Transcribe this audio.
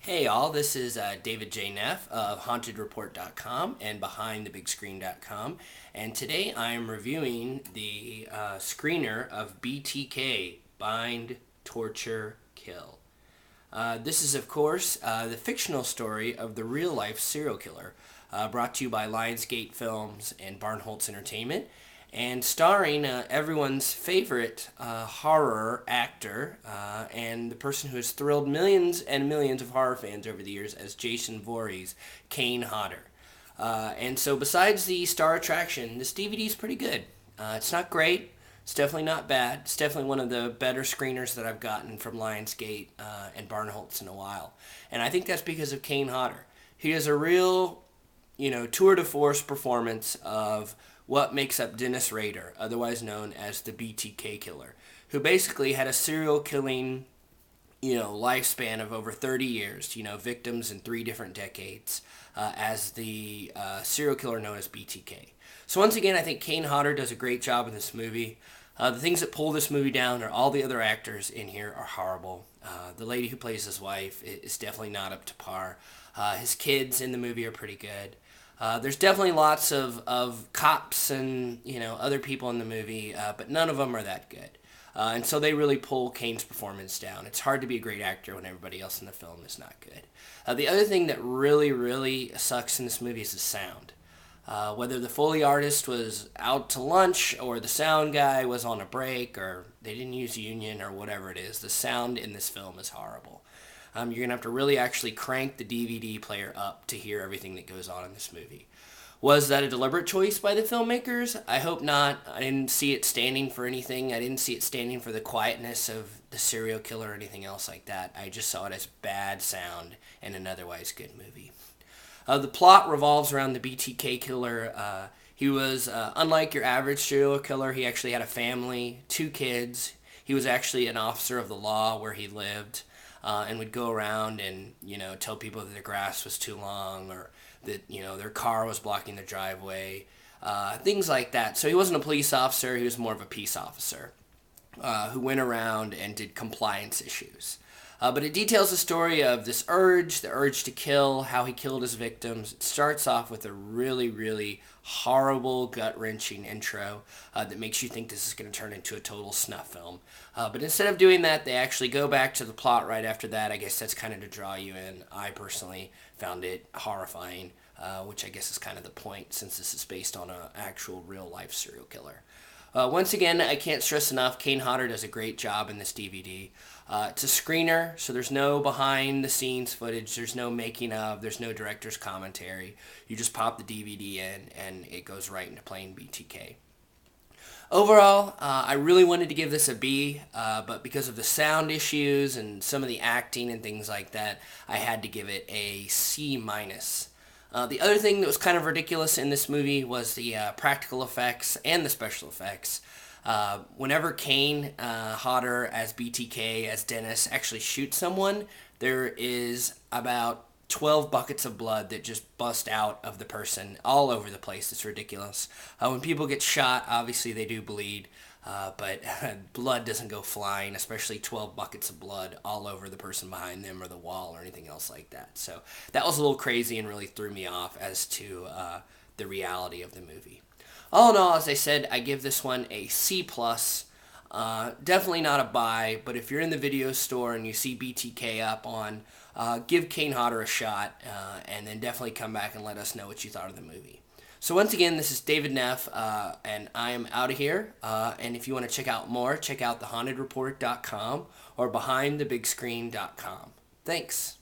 Hey all, this is David J. Neff of HauntedReport.com and BehindTheBigScreen.com, and today I am reviewing the screener of BTK, Bind, Torture, Kill. This is, of course, the fictional story of the real-life serial killer, brought to you by Lionsgate Films and Barnholtz Entertainment, and starring everyone's favorite horror actor and the person who has thrilled millions and millions of horror fans over the years as Jason Voorhees, Kane Hodder. And so besides the star attraction, this DVD is pretty good. It's not great. It's definitely not bad. It's definitely one of the better screeners that I've gotten from Lionsgate and Barnholtz in a while. And I think that's because of Kane Hodder. He has a real, tour de force performance of what makes up Dennis Rader, otherwise known as the BTK killer, who basically had a serial killing, lifespan of over 30 years, victims in 3 different decades, as the serial killer known as BTK. So once again, I think Kane Hodder does a great job in this movie. The things that pull this movie down are all the other actors in here are horrible. The lady who plays his wife is definitely not up to par. His kids in the movie are pretty good. There's definitely lots of cops and, other people in the movie, but none of them are that good. And so they really pull Kane's performance down. It's hard to be a great actor when everybody else in the film is not good. The other thing that really, really sucks in this movie is the sound. Whether the Foley artist was out to lunch or the sound guy was on a break or they didn't use union or whatever it is, the sound in this film is horrible. You're going to have to really actually crank the DVD player up to hear everything that goes on in this movie. Was that a deliberate choice by the filmmakers? I hope not. I didn't see it standing for anything. I didn't see it standing for the quietness of the serial killer or anything else like that. I just saw it as bad sound in an otherwise good movie. The plot revolves around the BTK killer. He was, unlike your average serial killer, he actually had a family, 2 kids. He was actually an officer of the law where he lived. And would go around and, tell people that the grass was too long or that, their car was blocking the driveway, things like that. So he wasn't a police officer, he was more of a peace officer who went around and did compliance issues. But it details the story of this urge, the urge to kill, how he killed his victims. It starts off with a really, really horrible, gut-wrenching intro that makes you think this is going to turn into a total snuff film. But instead of doing that, they actually go back to the plot right after that. I guess that's kind of to draw you in. I personally found it horrifying, which I guess is kind of the point since this is based on an actual real-life serial killer. Once again, I can't stress enough, Kane Hodder does a great job in this DVD. It's a screener, so there's no behind-the-scenes footage, there's no making of, there's no director's commentary. You just pop the DVD in, and it goes right into playing BTK. Overall, I really wanted to give this a B, but because of the sound issues and some of the acting and things like that, I had to give it a C-. The other thing that was kind of ridiculous in this movie was the practical effects and the special effects. Whenever Kane Hodder as BTK, as Dennis, actually shoots someone, there is about 12 buckets of blood that just bust out of the person all over the place. It's ridiculous. When people get shot, obviously they do bleed. But blood doesn't go flying, especially 12 buckets of blood all over the person behind them or the wall or anything else like that. So that was a little crazy and really threw me off as to the reality of the movie. All in all, as I said, I give this one a C+. Definitely not a buy, but if you're in the video store and you see BTK up on, give Kane Hodder a shot, and then definitely come back and let us know what you thought of the movie. So once again, this is David Neff, and I am out of here. And if you want to check out more, check out thehauntedreport.com or BehindTheBigScreen.com. Thanks.